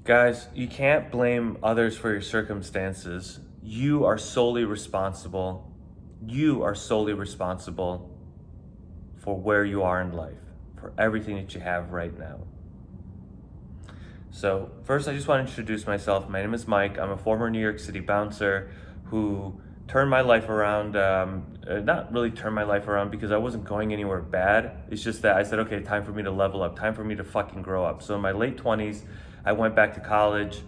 Guys, you can't blame others for your circumstances. You are solely responsible. You are solely responsible for where you are in life, for everything that you have right now. So, first, I just want to introduce myself. My name is Mike. I'm a former New York City bouncer who turned my life around. Not really turned my life around because I wasn't going anywhere bad. It's just that I said, okay, time for me to level up, time for me to fucking grow up. So, in my late 20s, I went back to college,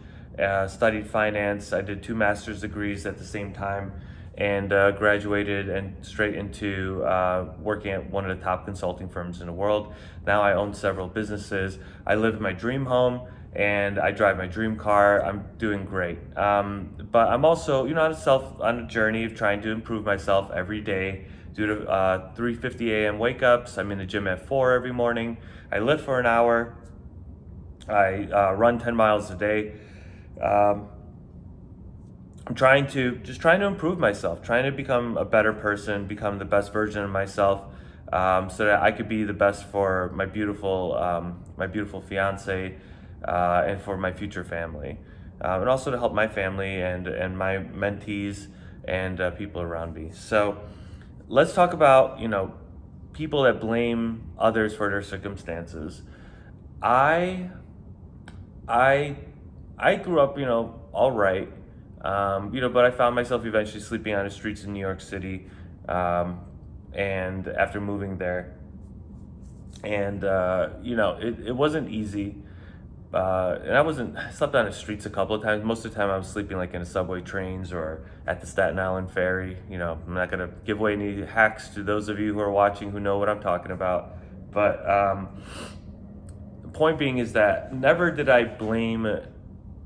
studied finance. I did 2 master's degrees at the same time and graduated and straight into working at one of the top consulting firms in the world. Now I own several businesses. I live in my dream home and I drive my dream car. I'm doing great. But I'm also, on a journey of trying to improve myself every day due to 3:50 a.m. wake ups. I'm in the gym at 4 every morning. I lift for an hour. I run 10 miles a day. I'm trying to improve myself, trying to become a better person, become the best version of myself, so that I could be the best for my beautiful fiance, and for my future family, and also to help my family and my mentees and people around me. So let's talk about people that blame others for their circumstances. I I I grew up, all right, but I found myself eventually sleeping on the streets in New York City, and after moving there, and it wasn't easy. And I slept on the streets a couple of times. Most of the time, I was sleeping like in the subway trains or at the Staten Island ferry. I'm not gonna give away any hacks to those of you who are watching who know what I'm talking about, but the point being is that never did I blame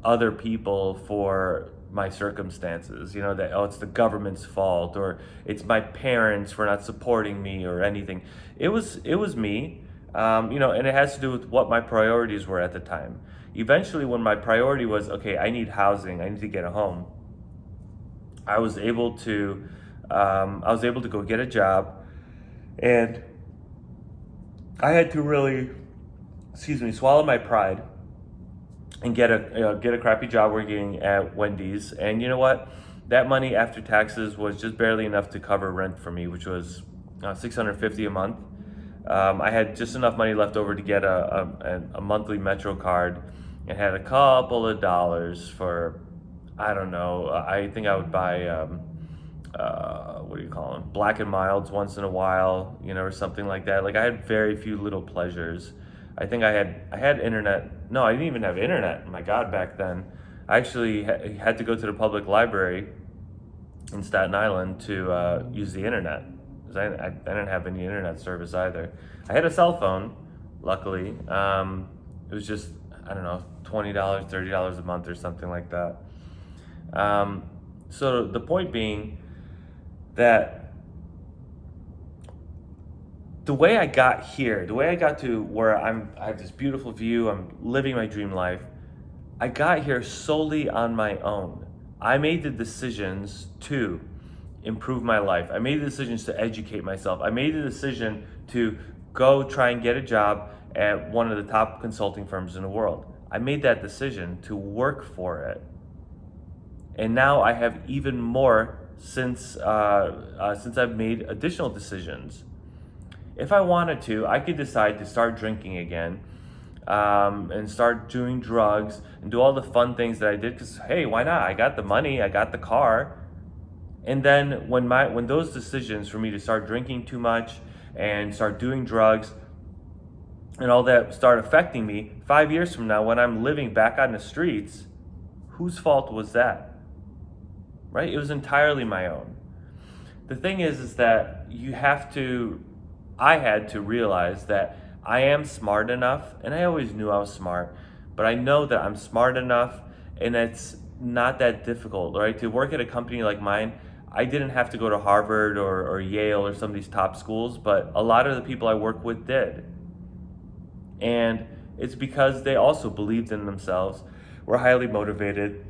other people for my circumstances. That, oh, it's the government's fault or it's my parents for not supporting me or anything. It was me. And it has to do with what my priorities were at the time. Eventually, when my priority was, okay, I need housing, I need to get a home, I was able to go get a job, and I had to really, swallow my pride and get a crappy job working at Wendy's. And you know what? That money after taxes was just barely enough to cover rent for me, which was $650 a month. I had just enough money left over to get a monthly Metro card, and had a couple of dollars for, I don't know, I think I would buy, what do you call them, Black and Milds once in a while, or something like that. Like, I had very few little pleasures. I think I had internet. No, I didn't even have internet. My God, back then. I actually had to go to the public library in Staten Island to use the internet. I didn't have any internet service either. I had a cell phone, luckily. It was just, I don't know, $20, $30 a month or something like that. So the point being that the way I got here, the way I got to where I have this beautiful view, I'm living my dream life, I got here solely on my own. I made the decisions to improve my life. I made the decisions to educate myself. I made the decision to go try and get a job at one of the top consulting firms in the world. I made that decision to work for it. And now I have even more since I've made additional decisions. If I wanted to, I could decide to start drinking again, and start doing drugs and do all the fun things that I did, because hey, why not? I got the money, I got the car. And then when those decisions for me to start drinking too much and start doing drugs and all that start affecting me 5 years from now, when I'm living back on the streets, whose fault was that? Right? It was entirely my own. The thing is that I had to realize that I am smart enough, and I always knew I was smart, but I know that I'm smart enough, and it's not that difficult, right? To work at a company like mine, I didn't have to go to Harvard or Yale or some of these top schools, but a lot of the people I work with did. And it's because they also believed in themselves, were highly motivated,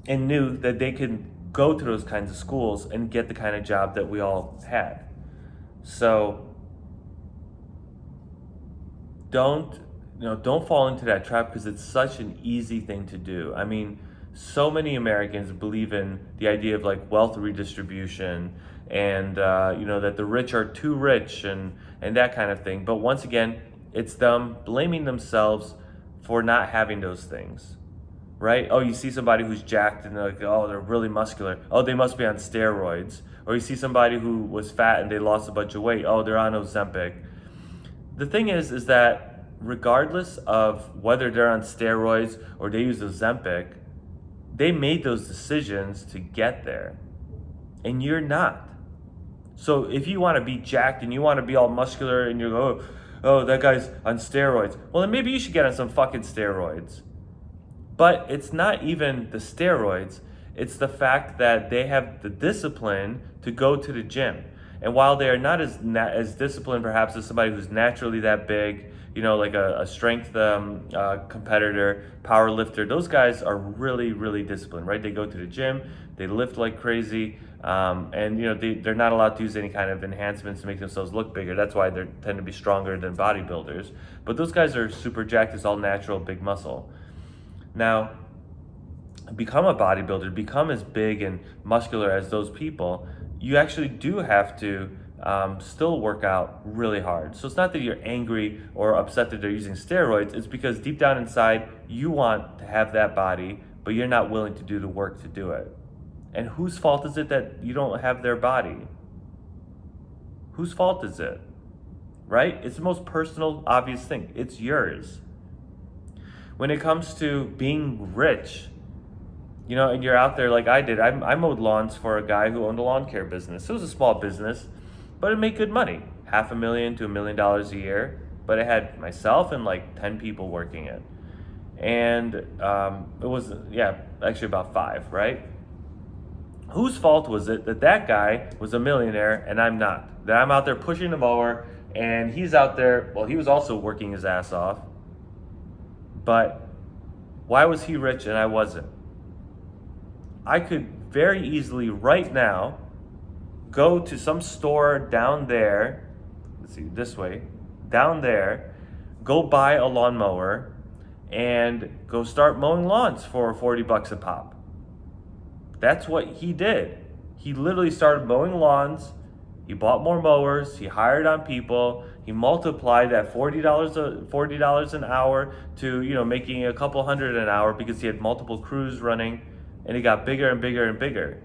and knew that they could go to those kinds of schools and get the kind of job that we all had. So don't don't fall into that trap because it's such an easy thing to do. I mean, so many Americans believe in the idea of like wealth redistribution and that the rich are too rich and that kind of thing. But once again, it's them blaming themselves for not having those things, right? Oh, you see somebody who's jacked and they're like, oh, they're really muscular. Oh, they must be on steroids. Or you see somebody who was fat and they lost a bunch of weight. Oh, they're on Ozempic. The thing is that regardless of whether they're on steroids or they use Ozempic, they made those decisions to get there. And you're not. So if you want to be jacked and you want to be all muscular and you go, oh, that guy's on steroids. Well, then maybe you should get on some fucking steroids. But it's not even the steroids. It's the fact that they have the discipline to go to the gym. And while they are not as disciplined perhaps as somebody who's naturally that big, like a strength competitor, power lifter, those guys are really, really disciplined, right? They go to the gym, they lift like crazy, and they're not allowed to use any kind of enhancements to make themselves look bigger. That's why they tend to be stronger than bodybuilders. But those guys are super jacked. It's all natural, big muscle. Now, become a bodybuilder, become as big and muscular as those people, you actually do have to still work out really hard. So it's not that you're angry or upset that they're using steroids. It's because deep down inside, you want to have that body, but you're not willing to do the work to do it. And whose fault is it that you don't have their body? Whose fault is it? Right? It's the most personal, obvious thing. It's yours. When it comes to being rich, and you're out there like I did. I mowed lawns for a guy who owned a lawn care business. It was a small business, but it made good money. $500,000 to $1 million a year. But it had myself and like 10 people working it. And it was, actually about 5, right? Whose fault was it that guy was a millionaire and I'm not? That I'm out there pushing the mower and he's out there, well, he was also working his ass off. But why was he rich and I wasn't? I could very easily right now go to some store down there, this way, down there, go buy a lawnmower and go start mowing lawns for $40 a pop. That's what he did. He literally started mowing lawns. He bought more mowers. He hired on people. He multiplied that $40 an hour to making a couple hundred an hour because he had multiple crews running. And it got bigger and bigger and bigger.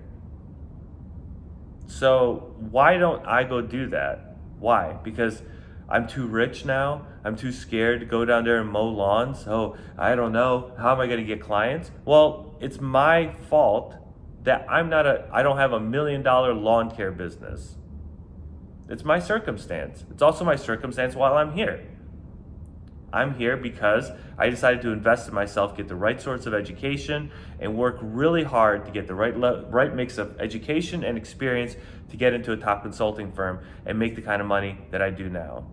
So why don't I go do that? Why? Because I'm too rich now? I'm too scared to go down there and mow lawns? Oh, I don't know. How am I going to get clients? Well, it's my fault that I don't have $1 million lawn care business. It's my circumstance. It's also my circumstance while I'm here. I'm here because I decided to invest in myself, get the right sorts of education, and work really hard to get the right mix of education and experience to get into a top consulting firm and make the kind of money that I do now.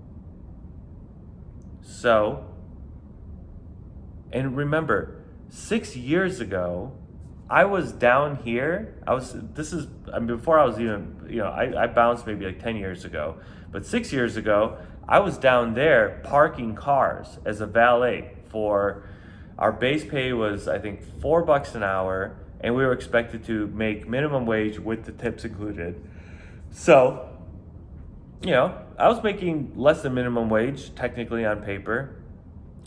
So, and remember, 6 years ago, I was down here. Before I was even, I bounced maybe like 10 years ago, but 6 years ago, I was down there parking cars as a valet for, our base pay was I think $4 an hour and we were expected to make minimum wage with the tips included. So, I was making less than minimum wage technically on paper.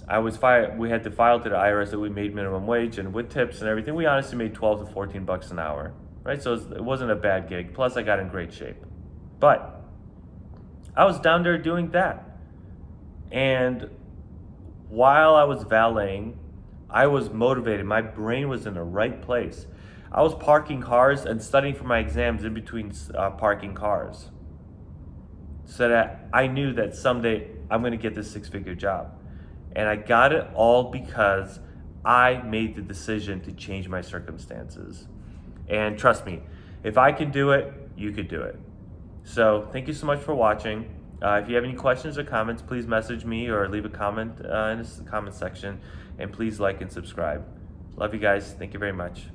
We had to file to the IRS that we made minimum wage, and with tips and everything, we honestly made $12 to $14 an hour, right? So it wasn't a bad gig. Plus I got in great shape. But I was down there doing that. And while I was valeting, I was motivated. My brain was in the right place. I was parking cars and studying for my exams in between parking cars. So that I knew that someday I'm going to get this 6-figure job. And I got it all because I made the decision to change my circumstances. And trust me, if I can do it, you could do it. So thank you so much for watching. If you have any questions or comments, please message me or leave a comment in the comment section. And please like and subscribe. Love you guys. Thank you very much.